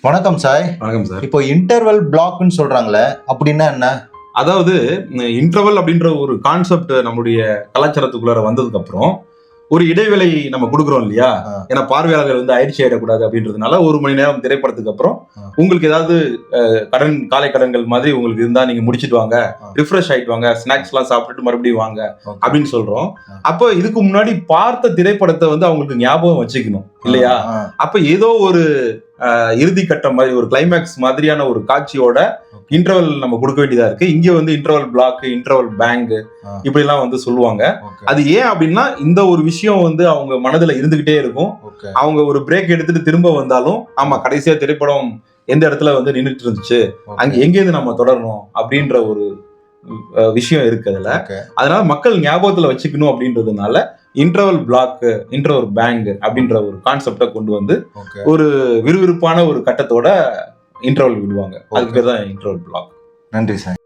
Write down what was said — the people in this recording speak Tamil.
வணக்கம் சார். வணக்கம் சார். இப்போ இன்டர்வல் பிளாக்னு சொல்றாங்களே, அப்படின்னா என்ன? அதாவது இன்டர்வல் அப்படின்ற ஒரு கான்செப்ட் நம்மளுடைய கலாச்சாரத்துக்குள்ளார வந்ததுக்கு அப்புறம் ஒரு இடைவேளை நம்ம கொடுக்குறோம் இல்லையா? ஏன்னா பார்வையாளர்கள் வந்து அயற்சி ஆயிடக்கூடாது அப்படின்றதுனால 1 மணி நேரம் திரைப்படத்துக்கு அப்புறம் உங்களுக்கு ஏதாவது காலை கடன்கள் மாதிரி உங்களுக்கு இருந்தா நீங்க முடிச்சிட்டு வாங்க, ரிஃப்ரெஷ் ஆயிட்டு வாங்க, ஸ்நாக்ஸ் எல்லாம் சாப்பிட்டுட்டு மறுபடியும் வாங்க அப்படின்னு சொல்றோம். அப்போ இதுக்கு முன்னாடி பார்த்த திரைப்படத்தை வந்து அவங்களுக்கு ஞாபகம் வச்சுக்கணும் இல்லையா? அப்ப ஏதோ ஒரு இறுதி கட்டம் மாதிரி ஒரு கிளைமேக்ஸ் மாதிரியான ஒரு காட்சியோட இன்டர்வல் நம்ம கொடுக்க வேண்டியதா இருக்கு. இங்க வந்து இன்டர்வல் பிளாக், இன்டர்வல் பேங்க் இப்படி எல்லாம் வந்து சொல்லுவாங்க. அது ஏன் அப்படின்னா இந்த ஒரு விஷயம் வந்து அவங்க மனதுல இருந்துகிட்டே இருக்கும். அவங்க ஒரு பிரேக் எடுத்துட்டு திரும்ப வந்தாலும் ஆமா கடைசியா திரைப்படம் எந்த இடத்துல வந்து நின்றுட்டு இருந்துச்சு, அங்க எங்கேருந்து நம்ம தொடரணும் அப்படின்ற ஒரு விஷயம் இருக்கு அதுல. அதனால மக்கள் ஞாபகத்துல வச்சுக்கணும் அப்படின்றதுனால இன்டர்வல் பிளாக், இன்டர்வல் பேங்க் அப்படின்ற ஒரு கான்செப்டை கொண்டு வந்து ஒரு விறுவிறுப்பான ஒரு கட்டத்தோட இன்டர்வல் விடுவாங்க. அதுக்கு பேர் தான் இன்டர்வல் பிளாக். நன்றி சார்.